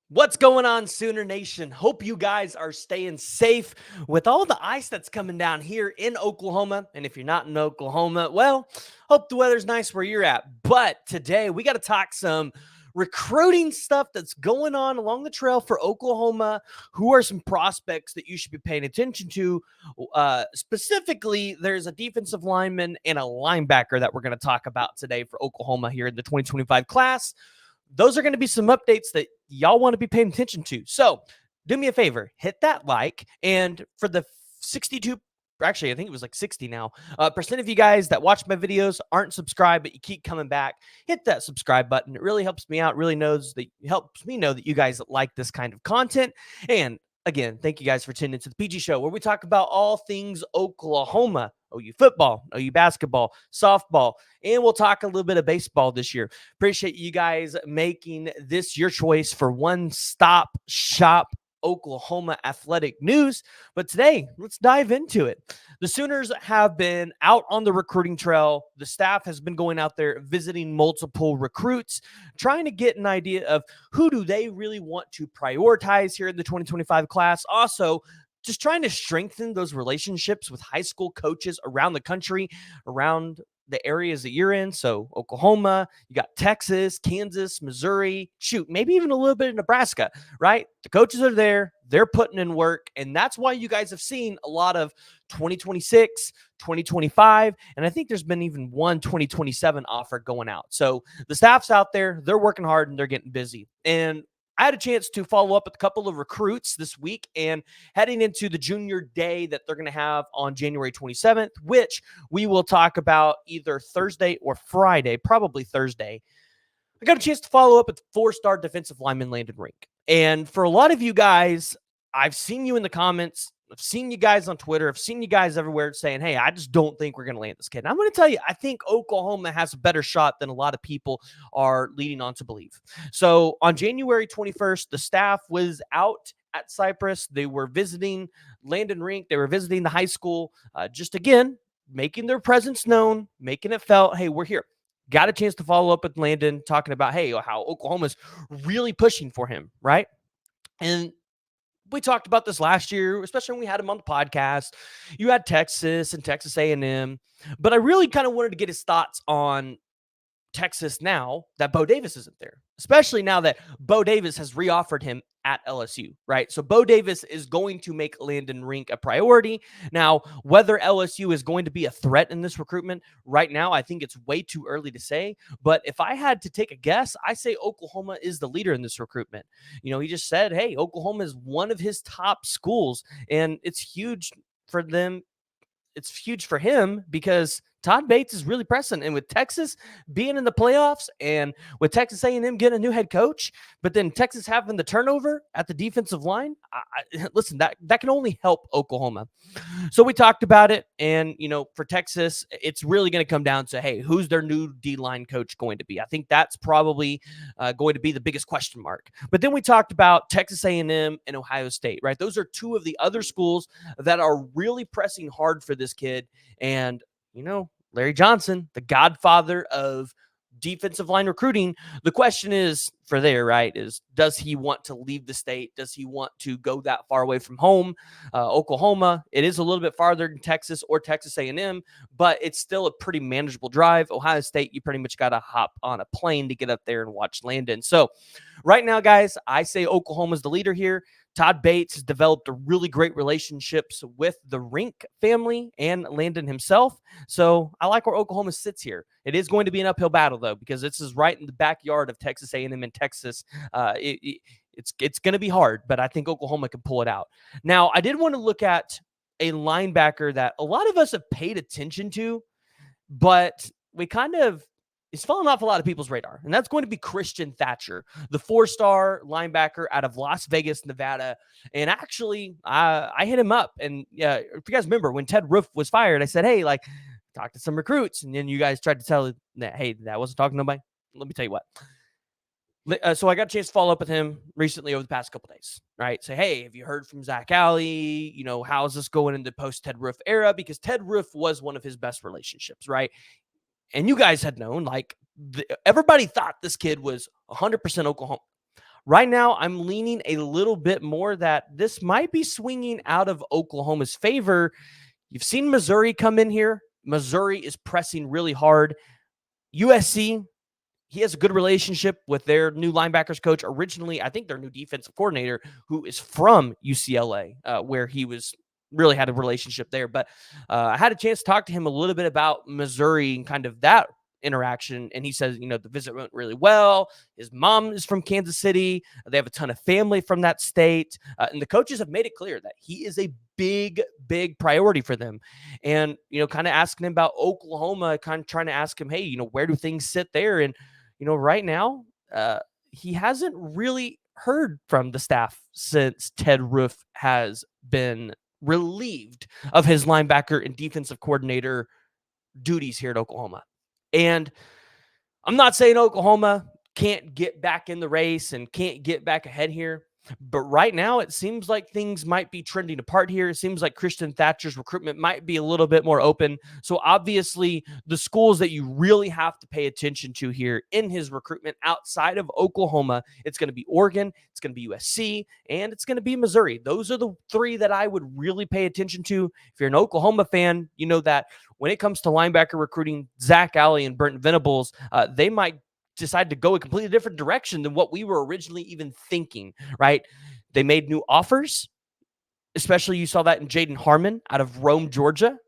What's going on, Sooner Nation? Hope you guys are staying safe with all the ice that's coming down here in Oklahoma. And if you're not in Oklahoma, well, hope the weather's nice where you're at. But today we got to talk some recruiting stuff that's going on along the trail for Oklahoma. Who are some prospects that you should be paying attention to? Specifically, there's a defensive lineman and a linebacker that we're going to talk about today for Oklahoma here in the 2025 class. Those are going to be some updates that y'all want to be paying attention to. So do me a favor, hit that like. And for the 62, actually, I think it was like 60 now, percent of you guys that watch my videos aren't subscribed, but you keep coming back, hit that subscribe button. It really helps me out, really helps me know that you guys like this kind of content. And again, thank you guys for tuning into the PG Show, where we talk about all things Oklahoma, OU football, OU basketball, softball, and we'll talk a little bit of baseball this year. Appreciate you guys making this your choice for one-stop shop Oklahoma athletic news. But today, let's dive into it. The Sooners have been out on the recruiting trail. The staff has been going out there visiting multiple recruits, trying to get an idea of who do they really want to prioritize here in the 2025 class. Also, just trying to strengthen those relationships with high school coaches around the country, around the areas that you're in. So Oklahoma, you got Texas, Kansas, Missouri, shoot, maybe even a little bit of Nebraska, right? The coaches are there. They're putting in work. And that's why you guys have seen a lot of 2026, 2025. And I think there's been even one 2027 offer going out. So the staff's out there. They're working hard and they're getting busy. And I had a chance to follow up with a couple of recruits this week and heading into the junior day that they're going to have on January 27th, which we will talk about either Thursday or Friday, probably Thursday. I got a chance to follow up with four-star defensive lineman Landon Rink. And for a lot of you guys, I've seen you in the comments. I've seen you guys on Twitter. I've seen you guys everywhere saying, hey, I just don't think we're going to land this kid. And I'm going to tell you, I think Oklahoma has a better shot than a lot of people are leading on to believe. So on January 21st, the staff was out at Cypress. They were visiting Landon Rink. They were visiting the high school, just again, making their presence known, making it felt, hey, we're here. Got a chance to follow up with Landon, talking about, hey, how Oklahoma's really pushing for him, right? And we talked about this last year, especially when we had him on the podcast. You had Texas and Texas A&M, but I really kind of wanted to get his thoughts on Texas now that Bo Davis isn't there, especially now that Bo Davis has reoffered him at LSU, right? So Bo Davis is going to make Landon Rink a priority. Now, whether LSU is going to be a threat in this recruitment right now, I think it's way too early to say. But if I had to take a guess, I say Oklahoma is the leader in this recruitment. You know, he just said, hey, Oklahoma is one of his top schools, and it's huge for them. It's huge for him because Todd Bates is really pressing, and with Texas being in the playoffs and with Texas A&M getting a new head coach, but then Texas having the turnover at the defensive line, listen, that can only help Oklahoma. So we talked about it, and for Texas, it's really going to come down to, hey, who's their new D-line coach going to be? I think that's probably going to be the biggest question mark. But then we talked about Texas A&M and Ohio State, right? Those are two of the other schools that are really pressing hard for this kid, and Larry Johnson, the godfather of defensive line recruiting. The question is for there, right, is does he want to leave the state? Does he want to go that far away from home? Oklahoma, it is a little bit farther than Texas or Texas A&M, but it's still a pretty manageable drive. Ohio State, you pretty much got to hop on a plane to get up there and watch Landon. So right now, guys, I say Oklahoma's the leader here. Todd Bates has developed a really great relationships with the Rink family and Landon himself. So I like where Oklahoma sits here. It is going to be an uphill battle, though, because this is right in the backyard of Texas A&M and Texas. It's going to be hard, but I think Oklahoma can pull it out. Now, I did want to look at a linebacker that a lot of us have paid attention to, but it's fallen off a lot of people's radar, and that's going to be Christian Thatcher, the four-star linebacker out of Las Vegas, Nevada. And actually, I hit him up, and if you guys remember when Ted Roof was fired, I said, hey, talk to some recruits, and then you guys tried to tell that, hey, that wasn't talking to nobody. Let me tell you what. So I got a chance to follow up with him recently over the past couple days, right? Say, hey, have you heard from Zach Alley? How's this going into post-Ted Roof era? Because Ted Roof was one of his best relationships, right? And you guys had known, everybody thought this kid was 100% Oklahoma. Right now, I'm leaning a little bit more that this might be swinging out of Oklahoma's favor. You've seen Missouri come in here. Missouri is pressing really hard. USC, he has a good relationship with their new linebackers coach. Originally, I think their new defensive coordinator, who is from UCLA, where he was really had a relationship there. But I had a chance to talk to him a little bit about Missouri and kind of that interaction. And he says, the visit went really well. His mom is from Kansas City. They have a ton of family from that state. And the coaches have made it clear that he is a big, big priority for them. And, kind of asking him about Oklahoma, kind of trying to ask him, hey, where do things sit there? And, right now, he hasn't really heard from the staff since Ted Roof has been relieved of his linebacker and defensive coordinator duties here at Oklahoma. And I'm not saying Oklahoma can't get back in the race and can't get back ahead here. But right now, it seems like things might be trending apart here. It seems like Christian Thatcher's recruitment might be a little bit more open. So obviously, the schools that you really have to pay attention to here in his recruitment outside of Oklahoma, it's going to be Oregon, it's going to be USC, and it's going to be Missouri. Those are the three that I would really pay attention to. If you're an Oklahoma fan, you know that when it comes to linebacker recruiting, Zach Alley and Brent Venables, they might decide to go a completely different direction than what we were originally even thinking, right? They made new offers, especially you saw that in Jaden Harmon out of Rome, Georgia.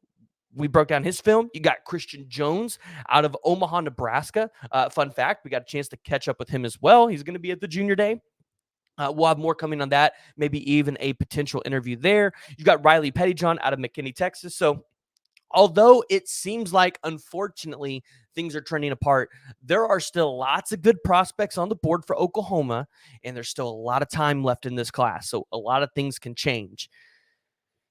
We broke down his film. You got Christian Jones out of Omaha, Nebraska. Fun fact, we got a chance to catch up with him as well. He's going to be at the junior day. We'll have more coming on that, maybe even a potential interview there. You got Riley Pettyjohn out of McKinney, Texas. So although it seems like, unfortunately, things are trending apart, there are still lots of good prospects on the board for Oklahoma, and there's still a lot of time left in this class. So a lot of things can change.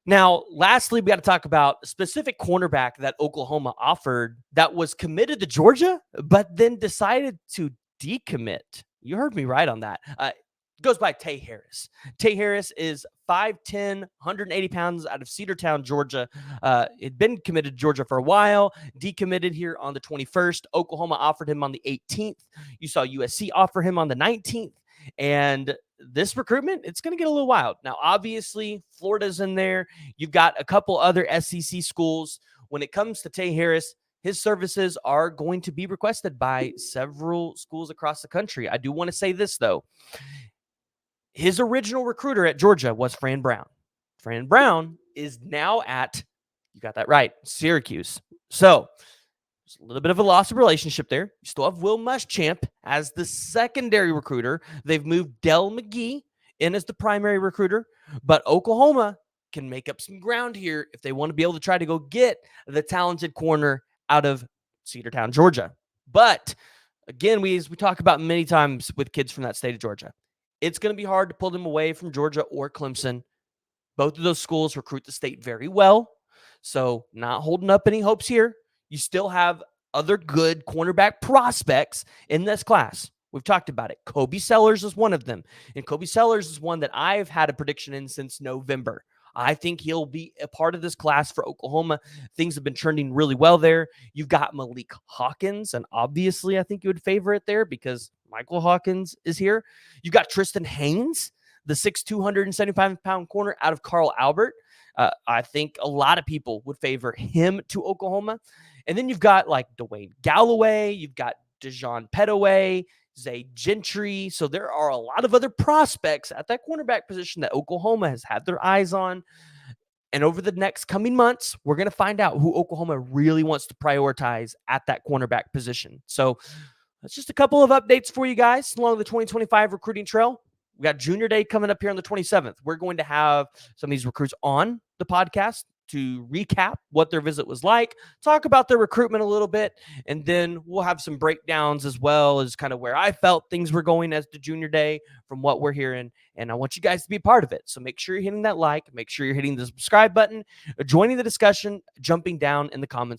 Now, lastly, we got to talk about a specific cornerback that Oklahoma offered that was committed to Georgia, but then decided to decommit. You heard me right on that. Goes by Tay Harris. Tay Harris is 5'10", 180 pounds out of Cedartown, Georgia. He'd been committed to Georgia for a while, decommitted here on the 21st. Oklahoma offered him on the 18th. You saw USC offer him on the 19th. And this recruitment, it's going to get a little wild. Now, obviously, Florida's in there. You've got a couple other SEC schools. When it comes to Tay Harris, his services are going to be requested by several schools across the country. I do want to say this, though. His original recruiter at Georgia was Fran Brown. Fran Brown is now at, you got that right, Syracuse. So there's a little bit of a loss of relationship there. You still have Will Muschamp as the secondary recruiter. They've moved Dell McGee in as the primary recruiter, but Oklahoma can make up some ground here if they want to be able to try to go get the talented corner out of Cedartown, Georgia. But again, as we talk about many times with kids from that state of Georgia, it's going to be hard to pull them away from Georgia or Clemson. Both of those schools recruit the state very well. So not holding up any hopes here. You still have other good cornerback prospects in this class. We've talked about it. Kobe Sellers is one of them. And Kobe Sellers is one that I've had a prediction in since November. I think he'll be a part of this class for Oklahoma. Things have been trending really well there. You've got Malik Hawkins, and obviously I think you would favor it there because Michael Hawkins is here. You've got Tristan Haynes, the 6'2", 175-pound corner out of Carl Albert. I think a lot of people would favor him to Oklahoma. And then you've got like Dwayne Galloway. You've got Dejon Petaway, Zay Gentry. So there are a lot of other prospects at that cornerback position that Oklahoma has had their eyes on. And over the next coming months, we're going to find out who Oklahoma really wants to prioritize at that cornerback position. So that's just a couple of updates for you guys along the 2025 recruiting trail. We got Junior Day coming up here on the 27th. We're going to have some of these recruits on the podcast to recap what their visit was like, talk about their recruitment a little bit, and then we'll have some breakdowns as well as kind of where I felt things were going as the Junior Day from what we're hearing. And I want you guys to be a part of it. So make sure you're hitting that like, make sure you're hitting the subscribe button, joining the discussion, jumping down in the comments.